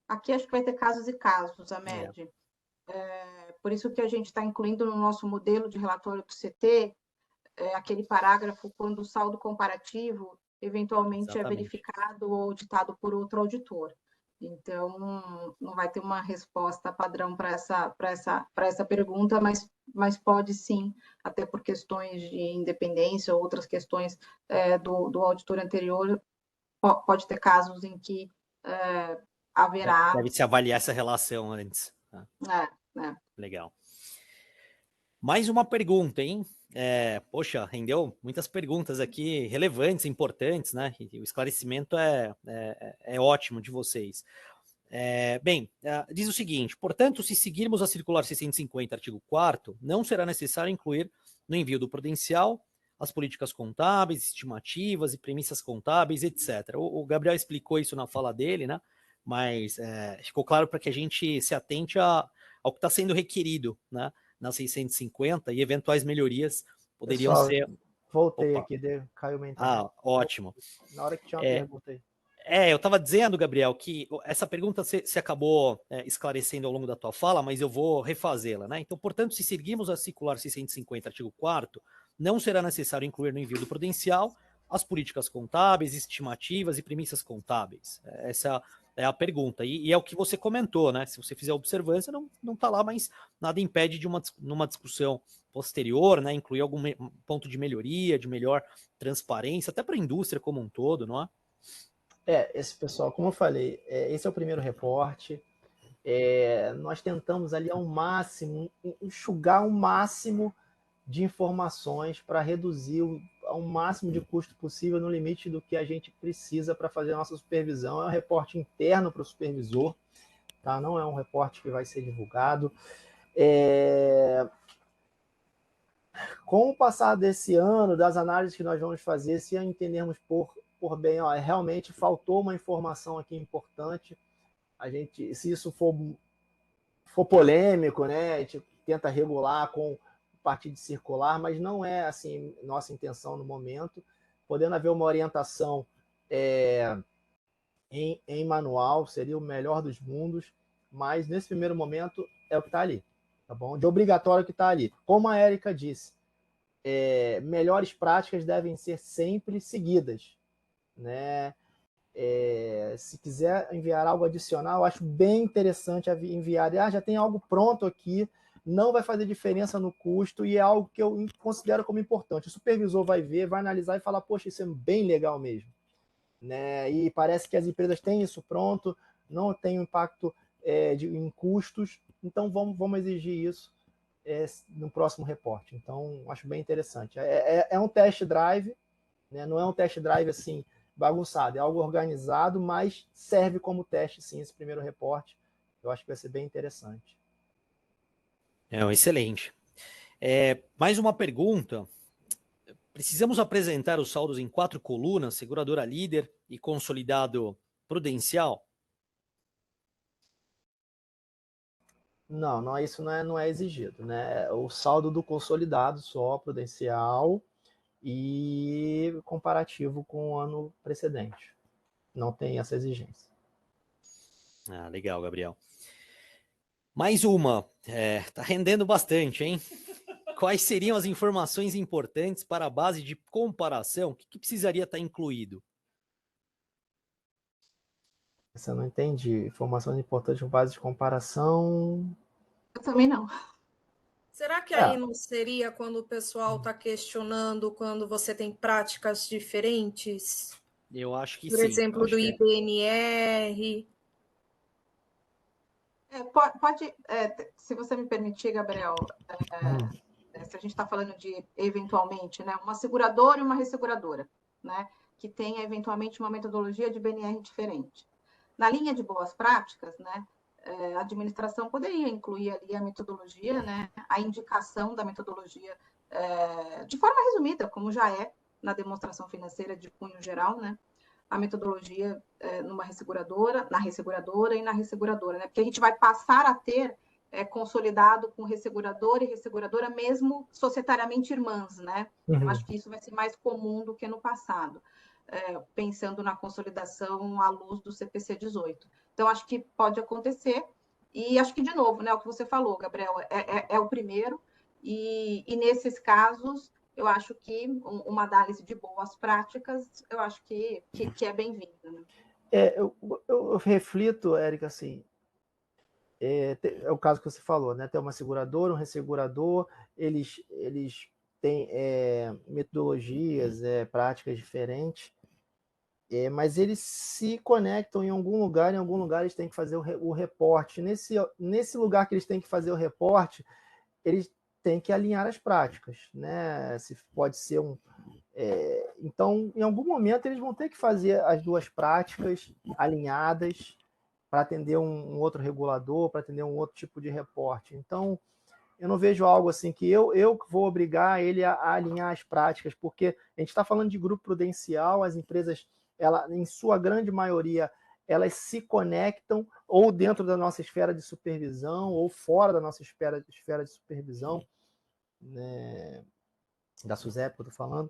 Aqui acho que vai ter casos e casos, Amed. Por isso que a gente está incluindo no nosso modelo de relatório do CT aquele parágrafo quando o saldo comparativo eventualmente é Exatamente. verificado ou auditado por outro auditor. Então, não vai ter uma resposta padrão para essa pergunta, mas pode sim, até por questões de independência ou outras questões do auditor anterior, pode ter casos em que haverá... Deve-se avaliar essa relação antes. Legal. Mais uma pergunta, hein? Poxa, rendeu muitas perguntas aqui relevantes, importantes, né? E o esclarecimento é ótimo de vocês. Diz o seguinte: portanto, se seguirmos a circular 650, artigo 4º, não será necessário incluir no envio do prudencial as políticas contábeis, estimativas e premissas contábeis, etc. O Gabriel explicou isso na fala dele, né? Mas ficou claro para que a gente se atente ao que está sendo requerido, né? Na 650 e eventuais melhorias poderiam Pessoal, ser... voltei aqui, caiu minha internet. Ótimo. Na hora que tinha uma pergunta aí. Eu estava dizendo, Gabriel, que essa pergunta se acabou esclarecendo ao longo da tua fala, mas eu vou refazê-la, né? Então, portanto, se seguirmos a circular 650, artigo 4º, não será necessário incluir no envio do prudencial as políticas contábeis, estimativas e premissas contábeis. Essa é a pergunta. E é o que você comentou, né? Se você fizer observância, não está lá, mas nada impede de numa discussão posterior, né? Incluir algum ponto de melhoria, de melhor transparência, até para a indústria como um todo, não é? Esse pessoal, como eu falei, esse é o primeiro reporte. Nós tentamos ali ao máximo, enxugar o máximo de informações para reduzir ao máximo de custo possível no limite do que a gente precisa para fazer a nossa supervisão. É um reporte interno para o supervisor, tá? Não é um reporte que vai ser divulgado. Com o passar desse ano, das análises que nós vamos fazer, se entendermos por bem, realmente faltou uma informação aqui importante, se isso for polêmico, né, a gente tenta regular com partido circular, mas não é assim nossa intenção no momento, podendo haver uma orientação em manual, seria o melhor dos mundos, mas nesse primeiro momento é o que está ali, tá bom? De obrigatório que está ali. Como a Érica disse, melhores práticas devem ser sempre seguidas, né? Se quiser enviar algo adicional, eu acho bem interessante enviar. Já tem algo pronto aqui, não vai fazer diferença no custo e é algo que eu considero como importante. O supervisor vai ver, vai analisar e falar, poxa, isso é bem legal mesmo, né? E parece que as empresas têm isso pronto, não tem impacto em custos, então vamos exigir isso no próximo reporte. Então, acho bem interessante. É um test drive, né? Não é um test drive assim bagunçado, é algo organizado, mas serve como teste, sim, esse primeiro reporte. Eu acho que vai ser bem interessante. Excelente. Mais uma pergunta. Precisamos apresentar os saldos em 4 colunas, seguradora líder e consolidado prudencial? Não, isso não é exigido, né? O saldo do consolidado só, prudencial e comparativo com o ano precedente. Não tem essa exigência. Legal, Gabriel. Mais uma. Tá rendendo bastante, hein? Quais seriam as informações importantes para a base de comparação? O que precisaria estar incluído? Essa eu não entendi. Informações importantes para base de comparação. Eu também não. Será que aí não seria quando o pessoal está questionando quando você tem práticas diferentes? Eu acho que Por sim. exemplo, do IBNR. Pode, se você me permitir, Gabriel, se a gente está falando de, eventualmente, né, uma seguradora e uma resseguradora, né, que tenha, eventualmente, uma metodologia de BNR diferente. Na linha de boas práticas, né, a administração poderia incluir ali a metodologia, né, a indicação da metodologia de forma resumida, como já é na demonstração financeira de cunho geral, né, a metodologia na resseguradora e na resseguradora, né, porque a gente vai passar a ter consolidado com ressegurador e resseguradora, mesmo societariamente irmãs, né? Eu acho que isso vai ser mais comum do que no passado, pensando na consolidação à luz do CPC 18. Então, acho que pode acontecer, e acho que, de novo, né, o que você falou, Gabriel, é o primeiro, e nesses casos, eu acho que uma análise de boas práticas, eu acho que é bem-vinda. Né? Eu reflito, Érica, assim, é o caso que você falou, né? Tem uma seguradora, um ressegurador, eles têm metodologias, práticas diferentes, mas eles se conectam em algum lugar eles têm que fazer o reporte. Nesse lugar que eles têm que fazer o reporte, eles têm que alinhar as práticas, né? Se pode ser então, em algum momento, eles vão ter que fazer as duas práticas alinhadas para atender um outro regulador, para atender um outro tipo de reporte. Então, eu não vejo algo assim que eu vou obrigar ele a alinhar as práticas, porque a gente está falando de grupo prudencial, as empresas, em sua grande maioria, elas se conectam ou dentro da nossa esfera de supervisão ou fora da nossa esfera de supervisão, né, da SUSEP que eu estou falando.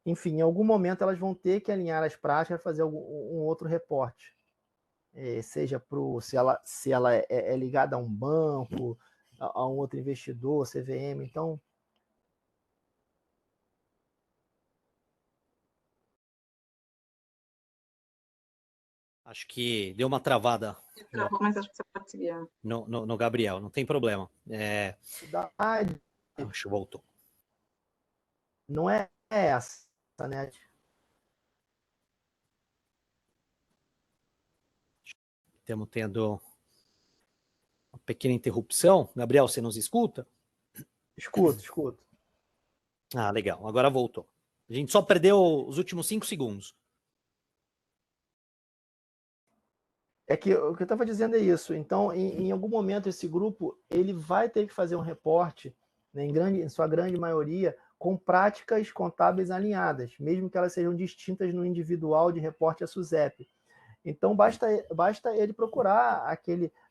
Enfim, em algum momento elas vão ter que alinhar as práticas e fazer um outro reporte. Seja se ela é ligada a um banco, a um outro investidor, CVM. Então, Acho que deu uma travada Mas acho que você pode seguir. no Gabriel, não tem problema. Acho que voltou. Não é essa, né? Estamos tendo uma pequena interrupção. Gabriel, você nos escuta? Escuto. Ah, legal. Agora voltou. A gente só perdeu os últimos 5 segundos. É que o que eu estava dizendo é isso. Então, em algum momento, esse grupo ele vai ter que fazer um reporte, né, em sua grande maioria, com práticas contábeis alinhadas, mesmo que elas sejam distintas no individual de reporte à SUSEP. Então, basta ele procurar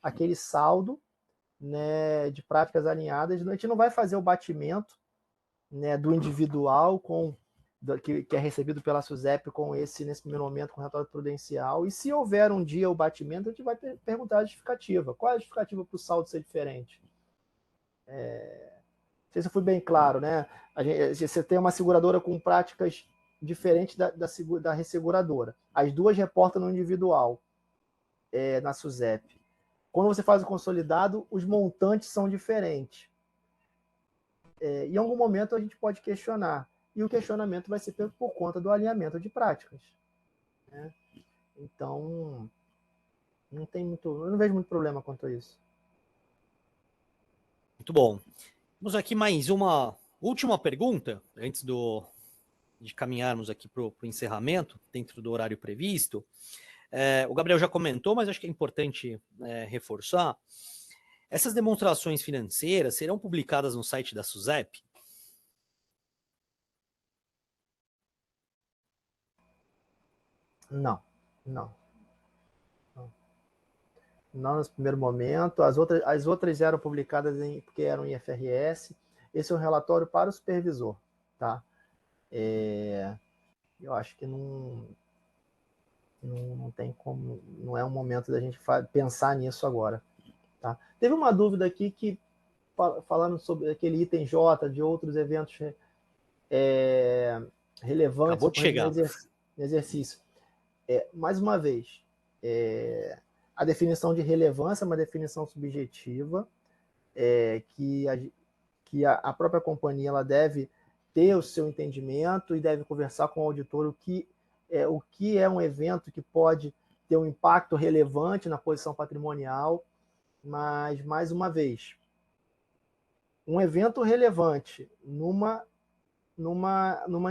aquele saldo, né, de práticas alinhadas. A gente não vai fazer o batimento, né, do individual que é recebido pela SUSEP nesse primeiro momento, com o relatório prudencial. E se houver um dia o batimento, a gente vai perguntar a justificativa. Qual é a justificativa para o saldo ser diferente? Não sei se eu fui bem claro, né? Você tem uma seguradora com práticas diferentes da resseguradora. As duas reportam no individual, na SUSEP. Quando você faz o consolidado, os montantes são diferentes. Em algum momento a gente pode questionar. E o questionamento vai ser por conta do alinhamento de práticas. Né? Então, eu não vejo muito problema quanto a isso. Muito bom. Temos aqui mais uma última pergunta, antes de caminharmos aqui para o encerramento, dentro do horário previsto. O Gabriel já comentou, mas acho que é importante reforçar. Essas demonstrações financeiras serão publicadas no site da SUSEP? Não. Não nesse primeiro momento. As outras eram publicadas porque eram em IFRS. Esse é um relatório para o supervisor. Tá? Eu acho que não tem como, não é um momento da gente pensar nisso agora. Tá? Teve uma dúvida aqui que, falando sobre aquele item J, de outros eventos relevantes Acabou de chegar. no exercício. Mais uma vez, a definição de relevância é uma definição subjetiva, que a própria companhia ela deve ter o seu entendimento e deve conversar com o auditor o que é um evento que pode ter um impacto relevante na posição patrimonial, mas, mais uma vez, um evento relevante numa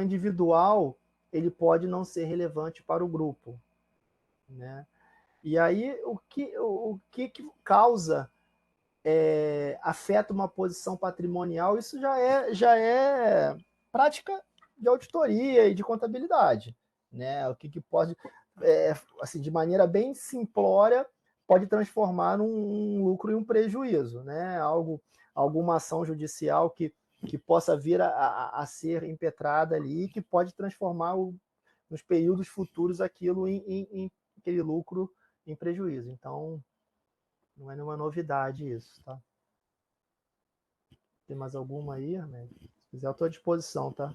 individual, ele pode não ser relevante para o grupo. Né? E aí, o que causa, afeta uma posição patrimonial, isso já é prática de auditoria e de contabilidade. Né? O que pode, assim, de maneira bem simplória, pode transformar um lucro em um prejuízo. Né? Alguma ação judicial que possa vir a ser impetrada ali, que pode transformar nos períodos futuros aquilo em aquele lucro em prejuízo. Então, não é nenhuma novidade isso, tá? Tem mais alguma aí, Ahmed? quiser, eu estou à disposição, tá?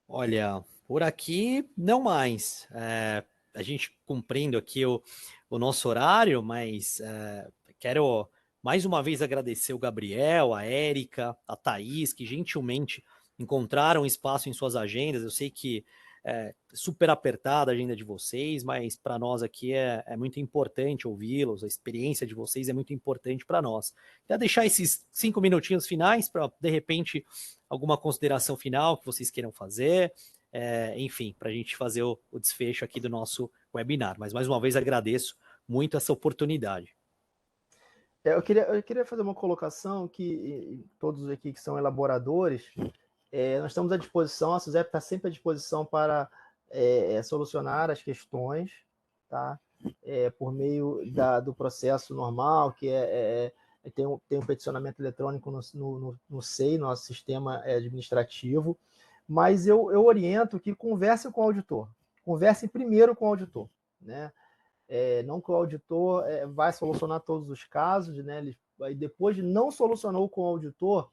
Olha, por aqui não mais. A gente cumprindo aqui o nosso horário, mas quero mais uma vez agradecer o Gabriel, a Érica, a Thaís, que gentilmente encontraram espaço em suas agendas. Eu sei que é super apertada a agenda de vocês, mas para nós aqui é muito importante ouvi-los, a experiência de vocês é muito importante para nós. Quero deixar esses 5 minutinhos finais para, de repente, alguma consideração final que vocês queiram fazer, enfim, para a gente fazer o desfecho aqui do nosso webinar. Mas, mais uma vez, agradeço muito essa oportunidade. Eu queria fazer uma colocação que todos aqui que são elaboradores, nós estamos à disposição, a SUSEP está sempre à disposição para solucionar as questões, tá? Por meio do processo normal, que tem um peticionamento eletrônico no SEI, nosso sistema administrativo, mas eu oriento que conversem com o auditor, conversem primeiro com o auditor, né? Não que o auditor vai solucionar todos os casos, né? Aí depois de não solucionou com o auditor,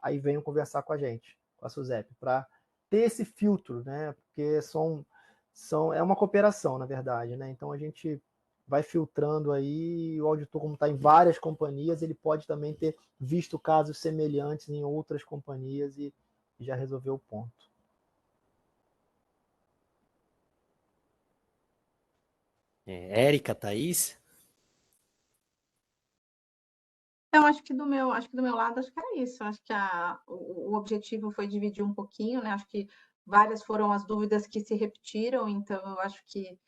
aí venham conversar com a gente, com a SUSEP, para ter esse filtro, né? Porque é uma cooperação, na verdade, né? Então a gente vai filtrando aí, o auditor, como está em várias companhias, ele pode também ter visto casos semelhantes em outras companhias e já resolveu o ponto. Érica, Thaís? Então, acho que do meu lado, acho que era isso. Acho que o objetivo foi dividir um pouquinho, né? Acho que várias foram as dúvidas que se repetiram, então eu acho que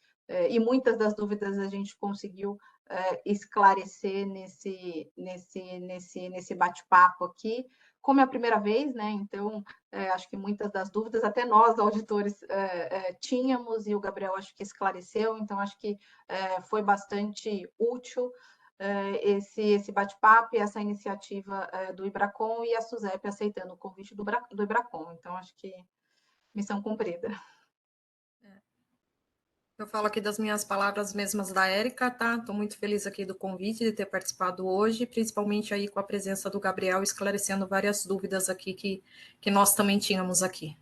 e muitas das dúvidas a gente conseguiu esclarecer nesse bate-papo aqui. Como é a primeira vez, né? Então acho que muitas das dúvidas até nós auditores tínhamos, e o Gabriel acho que esclareceu. Então acho que foi bastante útil esse bate-papo e essa iniciativa do Ibracon, e a SUSEP aceitando o convite do Ibracon. Então, acho que missão cumprida. Eu falo aqui das minhas palavras mesmas da Érica, tá? Estou muito feliz aqui do convite, de ter participado hoje, principalmente aí com a presença do Gabriel, esclarecendo várias dúvidas aqui que nós também tínhamos aqui.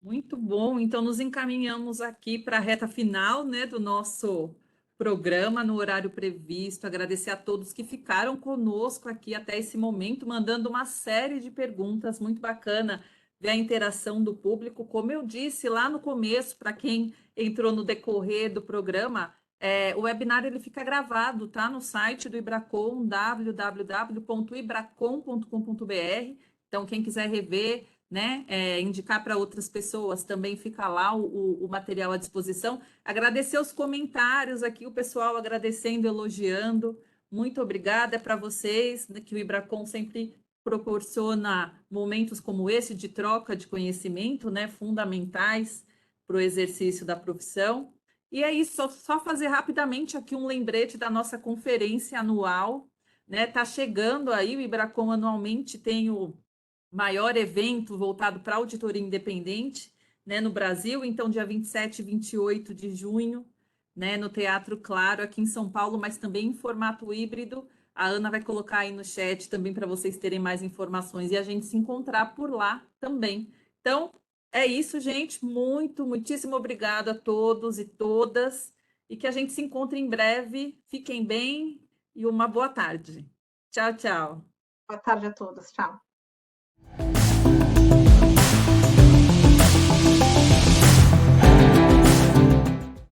Muito bom, então nos encaminhamos aqui para a reta final, né, do nosso programa no horário previsto. Agradecer a todos que ficaram conosco aqui até esse momento, mandando uma série de perguntas, muito bacana ver a interação do público. Como eu disse lá no começo, para quem entrou no decorrer do programa, o webinar ele fica gravado, tá, no site do Ibracon, www.ibracon.com.br. Então, quem quiser rever, né, indicar para outras pessoas, também fica lá o material à disposição. Agradecer os comentários aqui, o pessoal agradecendo, elogiando. Muito obrigada para vocês, né, que o Ibracon sempre proporciona momentos como esse de troca de conhecimento, né, fundamentais para o exercício da profissão. E é isso, só fazer rapidamente aqui um lembrete da nossa conferência anual, né? Tá chegando aí, o Ibracon anualmente tem o maior evento voltado para auditoria independente, né, no Brasil, então dia 27 e 28 de junho, né, no Teatro Claro, aqui em São Paulo, mas também em formato híbrido. A Ana vai colocar aí no chat também para vocês terem mais informações e a gente se encontrar por lá também. Então, é isso, gente. Muitíssimo obrigado a todos e todas e que a gente se encontre em breve. Fiquem bem e uma boa tarde. Tchau, tchau. Boa tarde a todos. Tchau.